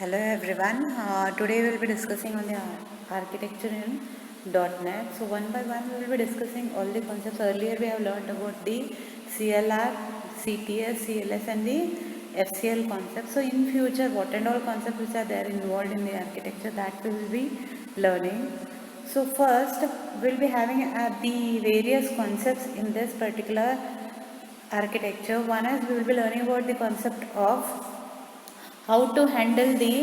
Hello everyone. Today we will be discussing on the architecture in .NET. So one by one we will be discussing all the concepts. Earlier we have learned about the CLR, CTS, CLS and the FCL concepts. So in future what and all concepts which are there involved in the architecture, that we will be learning. So first we will be having the various concepts in this particular architecture. One is we will be learning about the concept of how to handle the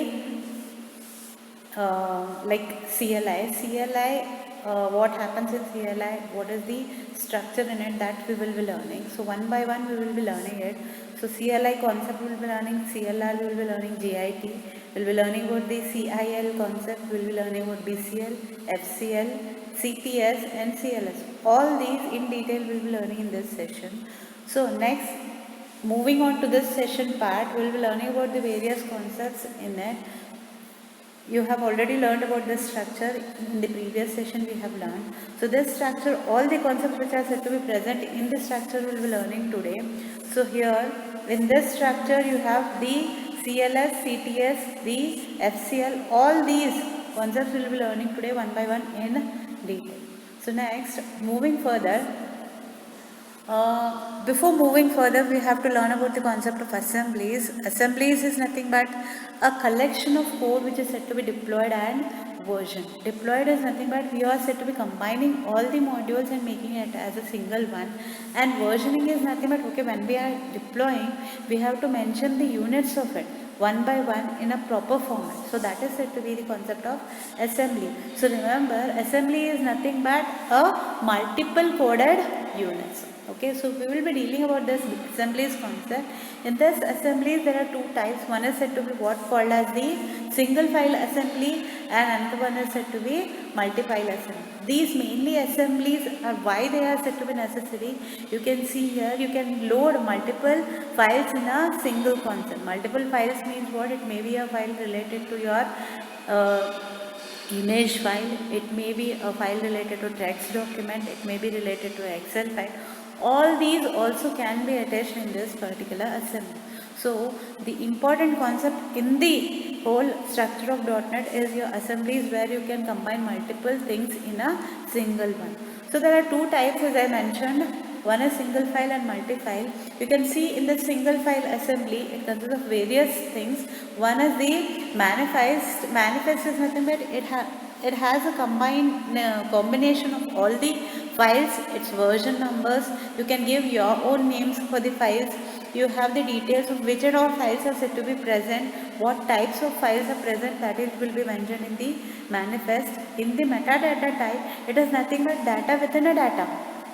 like CLI. What happens in CLI, what is the structure in it, that we will be learning. So one by one we will be learning it. So CLI concept we will be learning, CLR we will be learning, GIT, we will be learning about the CIL concept, we will be learning about BCL, FCL, CTS and CLS. All these in detail we will be learning in this session. So next, moving on to this session part, we will be learning about the various concepts in it. You have already learned about this structure in the previous session we have learned. So this structure, all the concepts which are said to be present in this structure we will be learning today. So here in this structure you have the CLS, CTS, the FCL, all these concepts we will be learning today one by one in detail. So next, moving further, before moving further, we have to learn about the concept of assemblies. Assemblies is nothing but a collection of code which is said to be deployed and version. Deployed is nothing but we are said to be combining all the modules and making it as a single one. And versioning is nothing but, okay, when we are deploying, we have to mention the units of it one by one in a proper format. So that is said to be the concept of assembly. So remember, assembly is nothing but a multiple coded units. Okay, so we will be dealing about this assemblies concept. In this assemblies there are two types. One is said to be what called as the single file assembly and another one is said to be multi-file assembly. These mainly assemblies are why they are said to be necessary. You can see here, you can load multiple files in a single concept. Multiple files means what? It may be a file related to your image file, it may be a file related to text document, it may be related to Excel file. All these also can be attached in this particular assembly. So the important concept in the whole structure of .NET is your assemblies, where you can combine multiple things in a single one. So there are two types as I mentioned. One is single file and multi-file. You can see in the single file assembly, it consists of various things. One is the manifest. Manifest is nothing but it has a combination of all the files, its version numbers. You can give your own names for the files. You have the details of which and all files are said to be present, what types of files are present, that is will be mentioned in the manifest. In the metadata type, it is nothing but data within a data.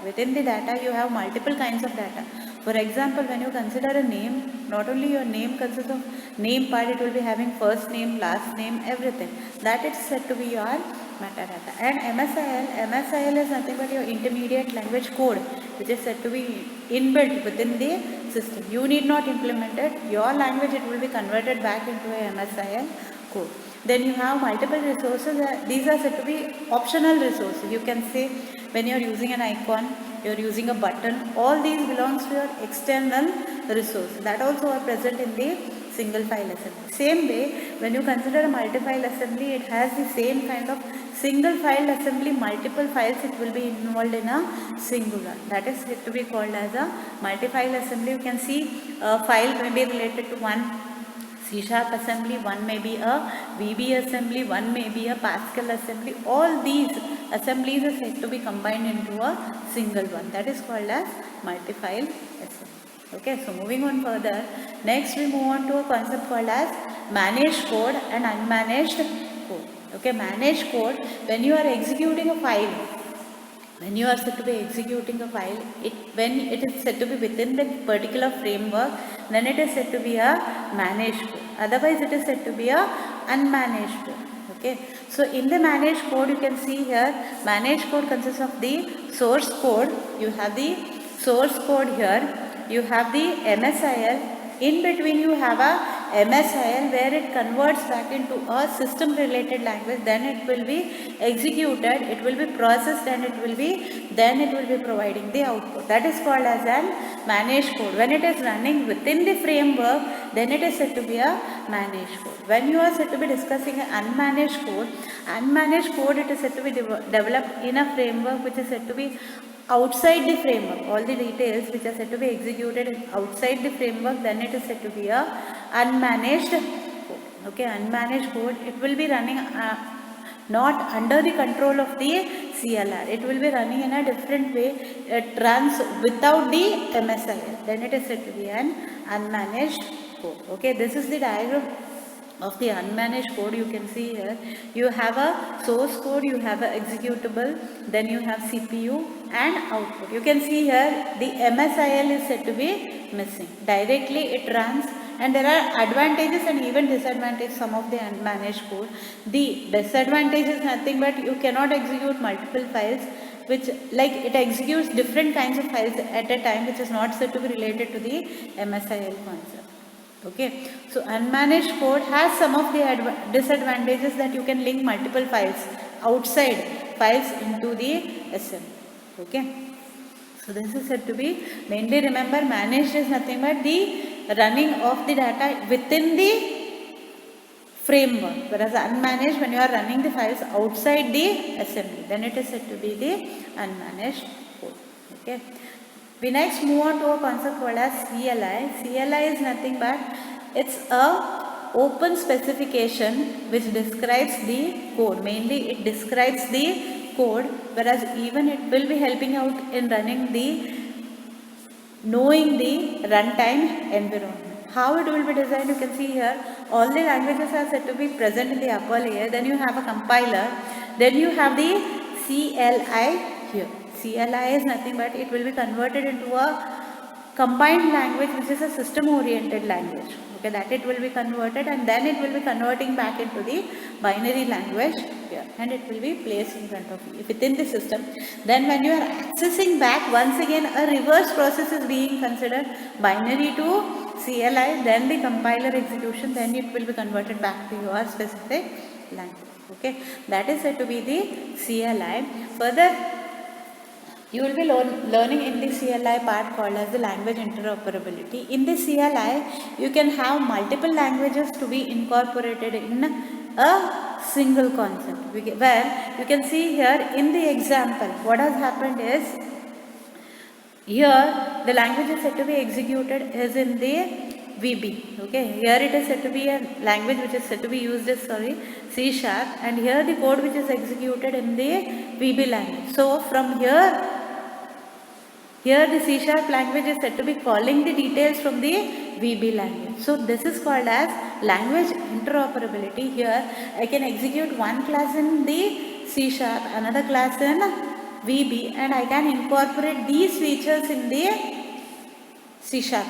Within the data you have multiple kinds of data. For example, when you consider a name, not only your name consists of name part, it will be having first name, last name, everything. That is said to be your metadata. And MSIL is nothing but your intermediate language code, which is said to be inbuilt within the system. You need not implement it. Your language, it will be converted back into a MSIL code. Then you have multiple resources. These are said to be optional resources. You can say when you are using an icon, you are using a button, all these belongs to your external resource. That also are present in the single file assembly. Same way, when you consider a multi-file assembly, it has the same kind of single file assembly, multiple files it will be involved in a singular. That is said to be called as a multi-file assembly. You can see a file may be related to one C# assembly, one may be a VB assembly, one may be a Pascal assembly. All these assemblies are said to be combined into a single one. That is called as multi-file assembly. Okay, so moving on further, next we move on to a concept called as managed code and unmanaged code. Okay, managed code, when you are executing a file, when you are said to be executing a file, when it is said to be within the particular framework, then it is said to be a managed code. Otherwise, it is said to be a unmanaged code. Okay. So in the managed code, you can see here, managed code consists of the source code. You have the source code here. You have the MSIL. In between, you have a MSIL where it converts back into a system related language, then it will be executed, it will be processed and then it will be providing the output. That is called as an managed code. When it is running within the framework, then it is said to be a managed code. When you are said to be discussing an unmanaged code it is said to be developed in a framework which is said to be outside the framework. All the details which are said to be executed outside the framework, then it is said to be a unmanaged code. Okay, unmanaged code, it will be running not under the control of the CLR. It will be running in a different way. It runs without the MSIL. Then it is said to be an unmanaged code. Okay, this is the diagram of the unmanaged code. You can see here you have a source code, you have a executable, then you have CPU and output. You can see here the MSIL is said to be missing. Directly it runs, and there are advantages and even disadvantages some of the unmanaged code. The disadvantage is nothing but you cannot execute multiple files, which like it executes different kinds of files at a time, which is not said to be related to the MSIL concept. Okay, so unmanaged code has some of the disadvantages that you can link multiple files, outside files, into the assembly. Okay, so this is said to be, mainly remember, managed is nothing but the running of the data within the framework, whereas unmanaged, when you are running the files outside the assembly, then it is said to be the unmanaged code. Okay. We next move on to a concept called as CLI. CLI is nothing but it's a open specification which describes the code. Mainly it describes the code, whereas even it will be helping out in knowing the runtime environment. How it will be designed, you can see here all the languages are said to be present in the upper layer. Then you have a compiler, then you have the CLI here. CLI is nothing but it will be converted into a combined language, which is a system oriented language. Okay, that it will be converted, and then it will be converting back into the binary language here, and it will be placed in front of you within the system. Then when you are accessing back, once again a reverse process is being considered, binary to CLI, then the compiler execution, then it will be converted back to your specific language. Okay, that is said to be the CLI. Further, you will be learning in the CLI part called as the language interoperability. In the CLI, you can have multiple languages to be incorporated in a single concept. Where you can see here in the example, what has happened is, here the language is said to be executed is in the VB. Okay, here it is said to be a language which is said to be used as C#, and here the code which is executed in the VB language. So from here the C# language is said to be calling the details from the VB language. So this is called as language interoperability. Here I can execute one class in the C#, another class in VB, and I can incorporate these features in the C# class.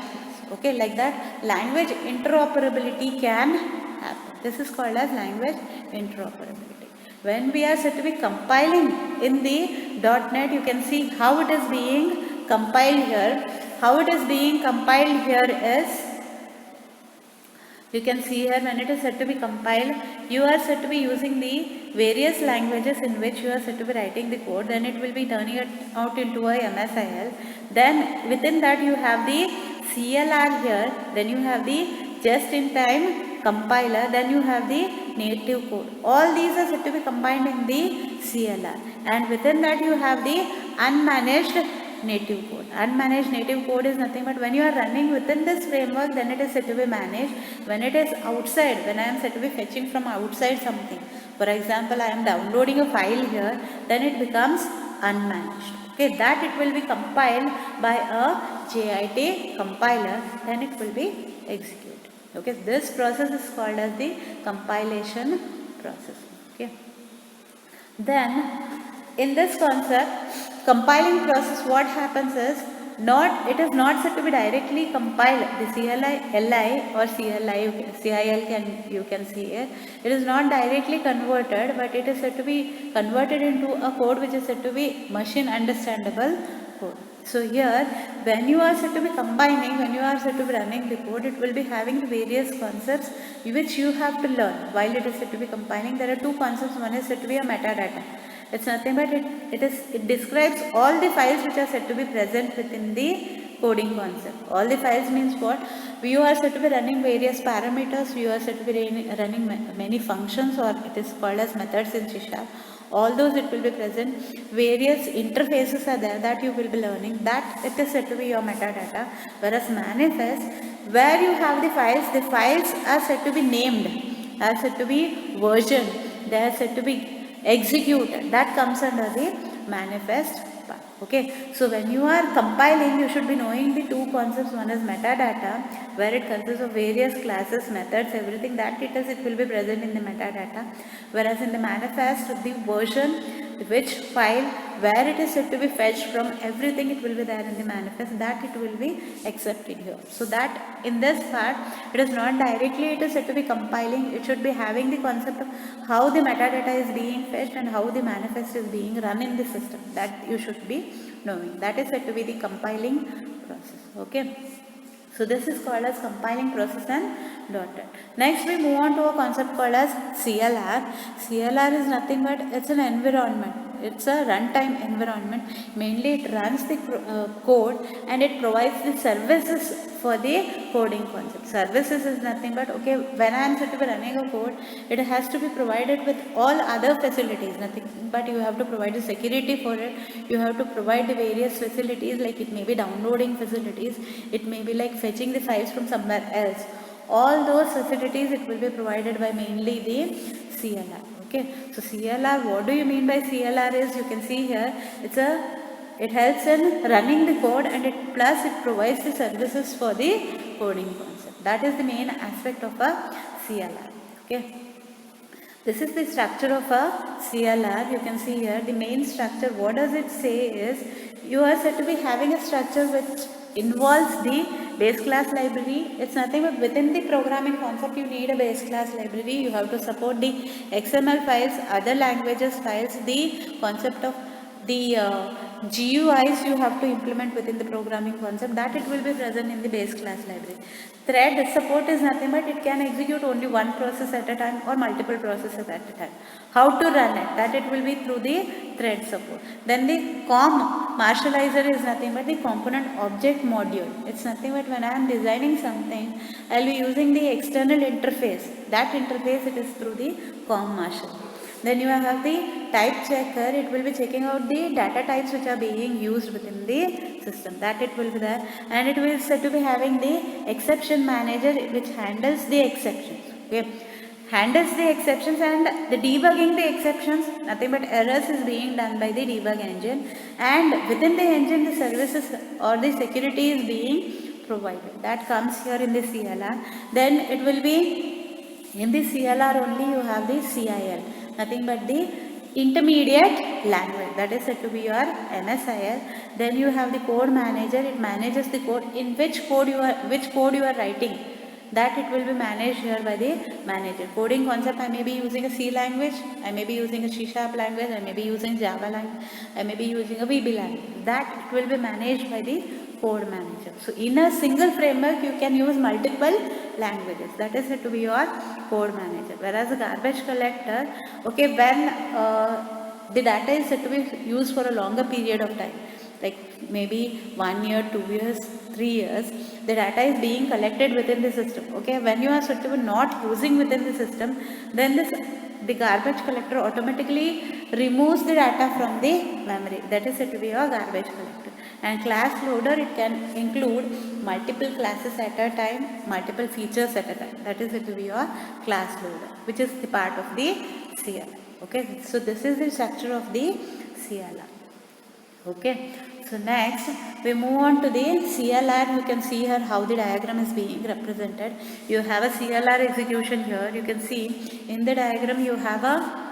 Okay, like that language interoperability can happen. This is called as language interoperability. When we are said to be compiling in the .NET, you can see how it is being compiled here. How it is being compiled here is, you can see here when it is said to be compiled, you are said to be using the various languages in which you are said to be writing the code. Then it will be turning it out into a MSIL. Then within that you have the CLR here. Then you have the just-in-time compiler. Then you have the native code. All these are said to be combined in the CLR. And within that you have the unmanaged native code. Unmanaged native code is nothing but when you are running within this framework, then it is said to be managed. When it is outside, when I am said to be fetching from outside something, for example, I am downloading a file here, then it becomes unmanaged. Okay, that it will be compiled by a JIT compiler, then it will be executed. Okay, this process is called as the compilation process. Okay, then in this concept, compiling process, what happens is, it is not said to be directly compiled. The CLI, LI or CIL you can see here. It is not directly converted, but it is said to be converted into a code which is said to be machine understandable code. So here, when you are said to be combining, when you are said to be running the code, it will be having the various concepts which you have to learn. While it is said to be compiling, there are two concepts. One is said to be a metadata. It's nothing but it describes all the files which are said to be present within the coding concept. All the files means what? You are said to be running various parameters, you are said to be running many functions, or it is called as methods in C#. All those it will be present. Various interfaces are there that you will be learning. That it is said to be your metadata. Whereas manifest, where you have the files are said to be named, are said to be version, they are said to be executed. That comes under the manifest part. Okay, so when you are compiling, you should be knowing the two concepts. One is metadata, where it consists of various classes, methods, everything that it will be present in the metadata. Whereas in the manifest, the version, which file, where it is said to be fetched from, everything it will be there in the manifest, that it will be accepted here. So that in this part, it is not directly it is said to be compiling, it should be having the concept of how the metadata is being fetched and how the manifest is being run in the system. That you should be knowing. That is said to be the compiling process. Okay. So this is called as compiling process and dotted. Next we move on to a concept called as CLR. CLR is nothing but it's an environment. It's a runtime environment. Mainly it runs the code and it provides the services for the coding concept. Services is nothing but, okay, when I am said to be running a code, it has to be provided with all other facilities, nothing but you have to provide the security for it, you have to provide the various facilities, like it may be downloading facilities, it may be like fetching the files from somewhere else. All those facilities it will be provided by mainly the CLR. Okay, so CLR, what do you mean by CLR is, you can see here, it helps in running the code and it provides the services for the coding concept. That is the main aspect of a CLR. Okay, this is the structure of a CLR. You can see here the main structure. What does it say is, you are said to be having a structure which involves the base class library. It's nothing but within the programming concept you need a base class library. You have to support the XML files, other languages files, the concept of the GUIs you have to implement within the programming concept, that it will be present in the base class library. Thread support is nothing but it can execute only one process at a time or multiple processes at a time. How to run it, that it will be through the thread support. Then the COM marshalizer is nothing but the component object module. It's nothing but when I am designing something, I will be using the external interface. That interface it is through the COM marshal. Then you have the type checker, it will be checking out the data types which are being used within the system, that it will be there, and it will said to be having the exception manager which handles the exceptions. Okay, handles the exceptions and the debugging the exceptions, nothing but errors is being done by the debug engine, and within the engine the services or the security is being provided. That comes here in the CLR. Then it will be in the CLR only you have the CIL, nothing but the intermediate language, that is said to be your MSIL. Then you have the code manager, it manages the code, in which code you are writing, that it will be managed here by the manager. Coding concept, I may be using a C language, I may be using a C# language, I may be using Java language, I may be using a VB language, that it will be managed by the code manager. So in a single framework you can use multiple languages, that is said to be your code manager. Whereas a garbage collector, okay, when the data is said to be used for a longer period of time, like maybe 1 year, 2 years, 3 years, the data is being collected within the system. Okay, when you are said to be not using within the system, then the garbage collector automatically removes the data from the memory, that is said to be your garbage collector. And class loader, it can include multiple classes at a time, multiple features at a time, that is said to be your class loader, which is the part of the CLR. Okay, so this is the structure of the CLR. Okay, so next we move on to the CLR. You can see here how the diagram is being represented. You have a CLR execution here. You can see in the diagram you have a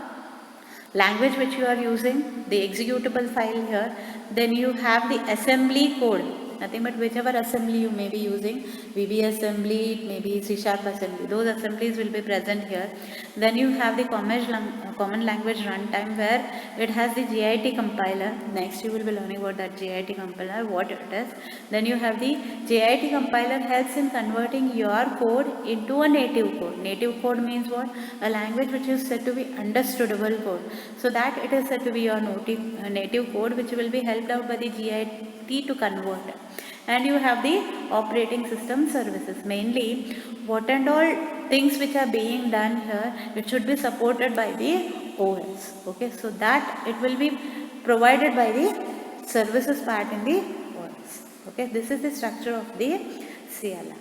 language which you are using, the executable file here. Then you have the assembly code, nothing but whichever assembly you may be using, VB assembly, it may be C# assembly, those assemblies will be present here. Then you have the common language runtime, where it has the GIT compiler. Next you will be learning about that GIT compiler, what it is. Then you have the GIT compiler helps in converting your code into a native code. Native code means what? A language which is said to be understandable code. So that it is said to be your native code, which will be helped out by the GIT to convert it. And you have the operating system services. Mainly what and all things which are being done here, it should be supported by the OS. Okay, so that it will be provided by the services part in the OS. Okay, this is the structure of the CLI.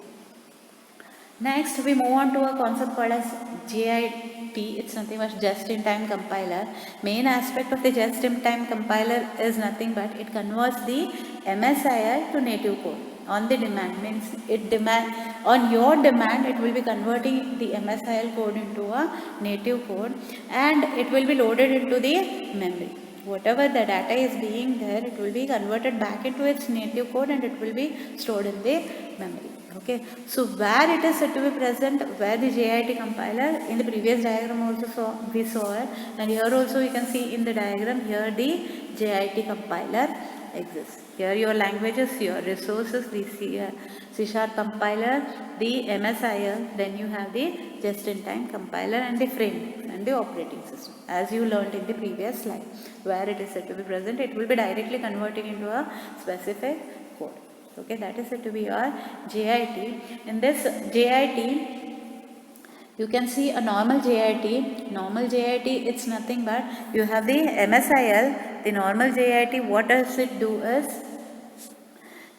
Next, we move on to a concept called as JIT. It's nothing but just-in-time compiler. Main aspect of the just-in-time compiler is nothing but it converts the MSIL to native code on the demand. Means on your demand, it will be converting the MSIL code into a native code, and it will be loaded into the memory. Whatever the data is being there, it will be converted back into its native code and it will be stored in the memory. Okay, so where it is said to be present, where the JIT compiler, in the previous diagram also we saw it, and here also you can see in the diagram, here the JIT compiler exists. Here your languages, your resources, the C# compiler, the MSIL, then you have the just-in-time compiler and the framework and the operating system, as you learned in the previous slide. Where it is said to be present, it will be directly converting into a specific code. Okay, that is said to be your JIT. In this JIT, you can see a normal JIT. Normal JIT, it's nothing but you have the MSIL. The normal JIT, what does it do is,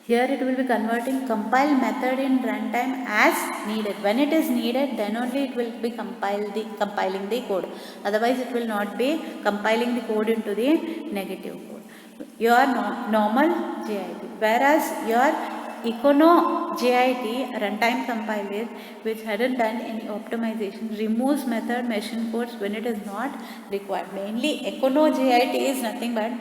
here it will be converting compile method in runtime as needed. When it is needed, then only it will be compiling the code. Otherwise, it will not be compiling the code into the negative code. Your normal JIT. Whereas your Econo JIT runtime compiler, which hadn't done any optimization, removes method machine codes when it is not required. Mainly Econo JIT is nothing but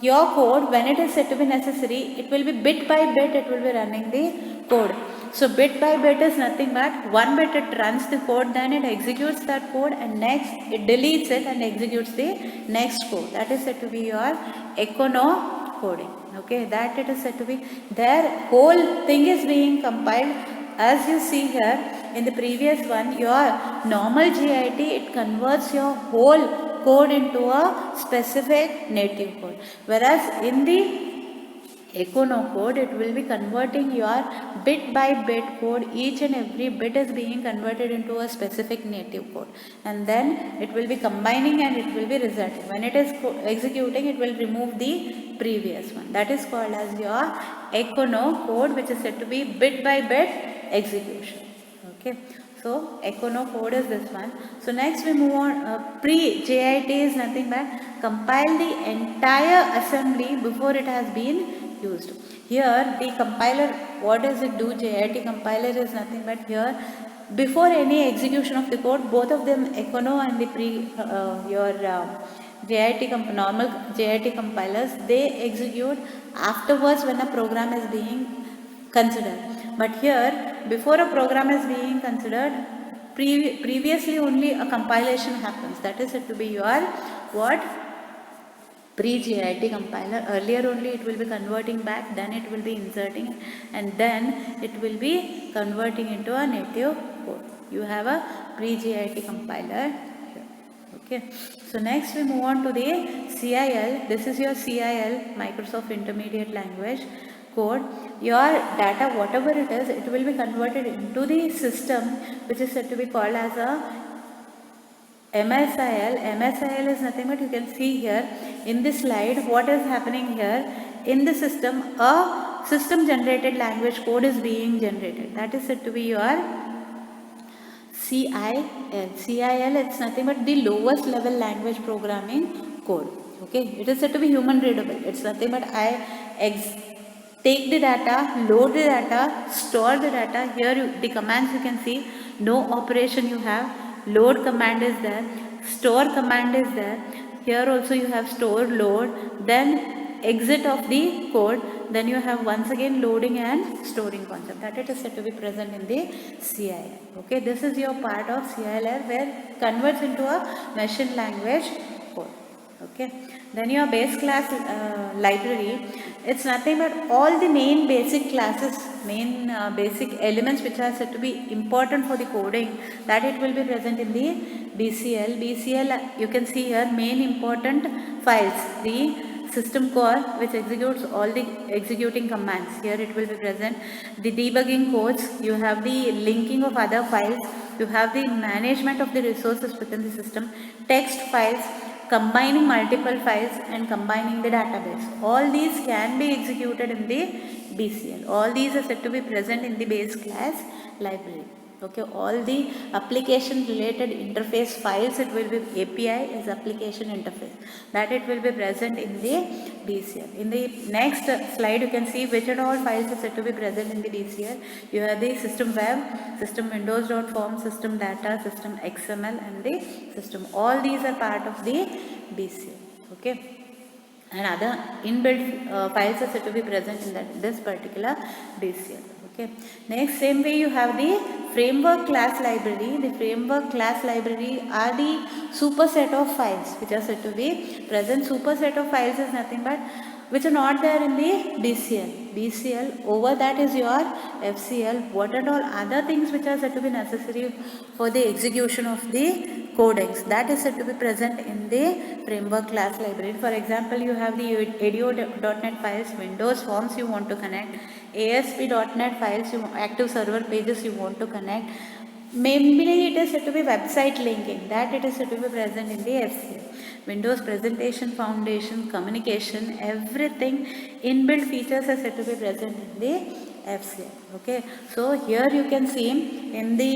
your code, when it is said to be necessary, it will be bit by bit, it will be running the code. So bit by bit is nothing but one bit it runs the code, then it executes that code, and next it deletes it and executes the next code. That is said to be your Econo coding. Okay, that it is said to be, their whole thing is being compiled. As you see here in the previous one, your normal JIT, it converts your whole code into a specific native code, whereas in the Econo code, it will be converting your bit by bit code. Each and every bit is being converted into a specific native code, and then it will be combining and it will be resulting. When it is executing, it will remove the previous one. That is called as your Econo code, which is said to be bit by bit execution. Okay. So Econo code is this one. So next we move on. Pre-JIT is nothing but compile the entire assembly before it has been used. Here the compiler, what does it do? JIT compiler is nothing but here, before any execution of the code, both of them, Econo and the normal JIT compilers, they execute afterwards when a program is being considered. But here, before a program is being considered, previously only a compilation happens. That is said to be your what? Pre-JIT compiler. Earlier only it will be converting back, then it will be inserting, and then it will be converting into a native code. You have a pre-JIT compiler here. Okay. So next we move on to the CIL. This is your CIL, Microsoft Intermediate Language code. Your data, whatever it is, it will be converted into the system, which is said to be called as a MSIL. MSIL is nothing but, you can see here in this slide what is happening here. In the system, a system generated language code is being generated. That is said to be your CIL. CIL, it's nothing but the lowest level language programming code. Okay, it is said to be human readable. It's nothing but take the data, load the data, store the data. Here the commands you can see, no operation you have, load command is there, store command is there. Here also you have store, load, then exit of the code, then you have once again loading and storing concept. That it is said to be present in the CIL. Okay, this is your part of CIL where it converts into a machine language code. Okay, then your base class library, it's nothing but all the main basic classes, basic elements which are said to be important for the coding, that it will be present in the BCL. BCL, you can see here main important files, the system core which executes all the executing commands. Here it will be present the debugging codes, you have the linking of other files, you have the management of the resources within the system, text files, combining multiple files and combining the database. All these can be executed in the BCL. All these are said to be present in the base class library. Okay, all the application related interface files, it will be API as application interface, that it will be present in the BCL. In the next slide, you can see which and all files are said to be present in the BCL. You have the system web, system windows.form, system data, system XML, and the system. All these are part of the BCL. Okay. And other inbuilt files are said to be present in this particular BCL. Okay. Next, same way you have the framework class library. The framework class library are the superset of files which are said to be present. Superset of files is nothing but which are not there in the BCL. BCL, over that is your FCL. What and all other things which are said to be necessary for the execution of the codecs, that is said to be present in the framework class library. For example, you have the ADO.NET files, Windows forms you want to connect, ASP.NET files, active server pages you want to connect. Maybe it is said to be website linking, that it is said to be present in the FCL. Windows presentation foundation, communication, everything inbuilt features are said to be present in the FCL. Okay, so here you can see in the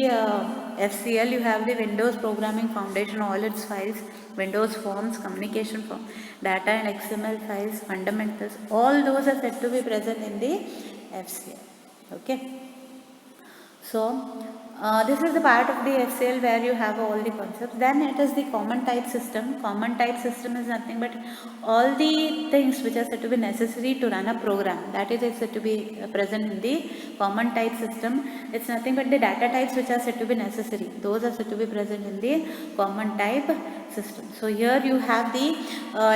FCL you have the Windows programming foundation, all its files, Windows forms, communication form, data and XML files, fundamentals, all those are said to be present in the FCL. Okay, so this is the part of the FCL where you have all the concepts. Then it is the common type system. Common type system is nothing but all the things which are said to be necessary to run a program, that is said to be present in the common type system. It's nothing but the data types which are said to be necessary, those are said to be present in the common type system. So here you have the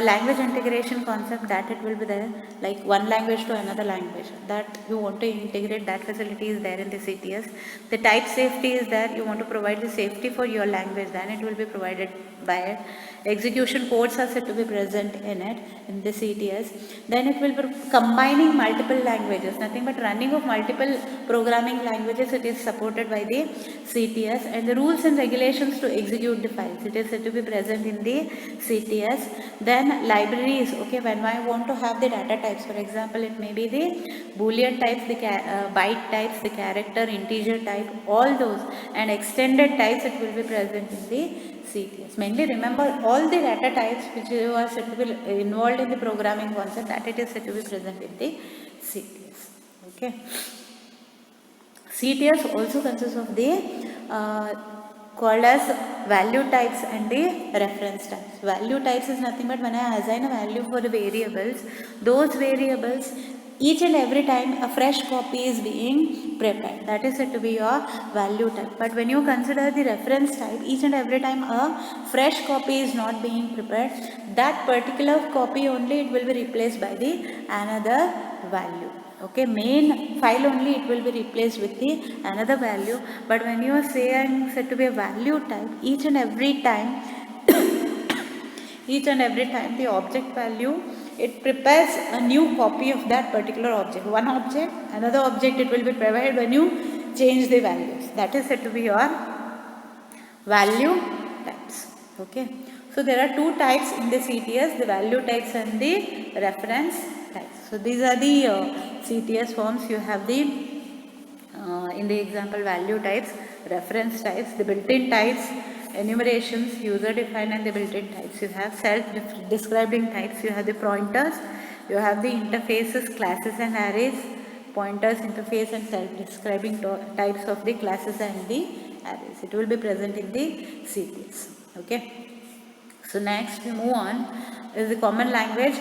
language integration concept, that it will be there, like one language to another language, that you want to integrate, that facility is there in the CTS. The type safety is there, you want to provide the safety for your language, then it will be provided by it. Execution codes are said to be present in it, in the CTS. Then it will be combining multiple languages, nothing but running of multiple programming languages, it is supported by the CTS. And the rules and regulations to execute the files, it is said to be present in the CTS. Then libraries, okay, when I want to have the data types, for example, it may be the Boolean types, the byte types, the character, integer type, all those, and extended types, it will be present in the CTS. Mainly remember all the data types which you are said to be involved in the programming concept, that it is said to be present in the CTS. Okay. CTS also consists of the called as value types and the reference types. Value types is nothing but when I assign a value for the variables, those variables, each and every time a fresh copy is being prepared, that is said to be your value type. But when you consider the reference type, each and every time a fresh copy is not being prepared, that particular copy only it will be replaced by the another value. Okay, main file only it will be replaced with the another value. But when you are saying said to be a value type, each and every time the object value, it prepares a new copy of that particular object. One object, another object it will be provided when you change the values. That is said to be your value types. Okay, so there are two types in the CTS, the value types and the reference types. So these are the CTS forms. You have the in the example value types, reference types, the built-in types, enumerations, user defined, and the built-in types. You have self-describing types, you have the pointers, you have the interfaces, classes and arrays, pointers, interface and self-describing types of the classes and the arrays. It will be present in the CTS. Okay. So next we move on is the common language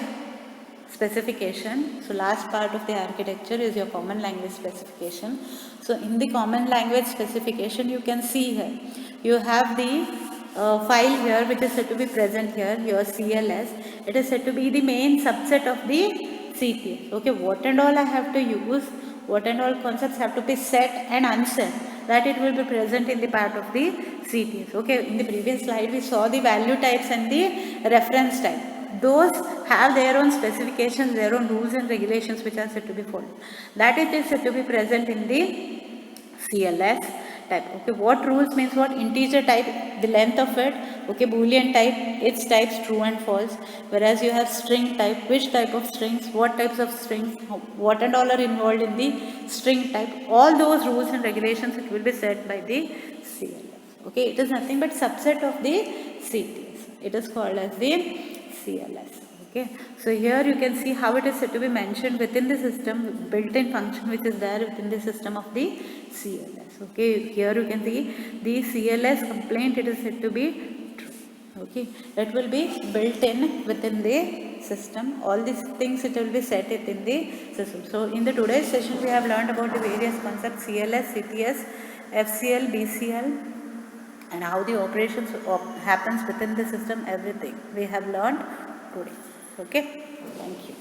specification. So last part of the architecture is your common language specification. So in the common language specification, you can see here, you have the file here which is said to be present here, your CLS. It is said to be the main subset of the CTS. Okay, what and all I have to use, what and all concepts have to be set and unset, that it will be present in the part of the CTS. Okay, in the previous slide we saw the value types and the reference type. those have their own specifications, their own rules and regulations which are said to be followed. That it is said to be present in the CLS type. Okay, what rules means what? Integer type, the length of it. Okay, Boolean type, its types true and false. Whereas you have string type, which type of strings, what types of strings, what and all are involved in the string type. All those rules and regulations it will be set by the CLS. Okay, it is nothing but subset of the CTS. It is called as the CLS. Okay, so here you can see how it is said to be mentioned within the system, built-in function which is there within the system of the CLS. Okay, here you can see the CLS complaint, it is said to be true. Okay, it will be built in within the system. All these things it will be set it in the system. So in the today's session we have learned about the various concepts CLS, CTS, FCL, BCL, and how the operations happens within the system. Everything we have learned today. Okay, thank you.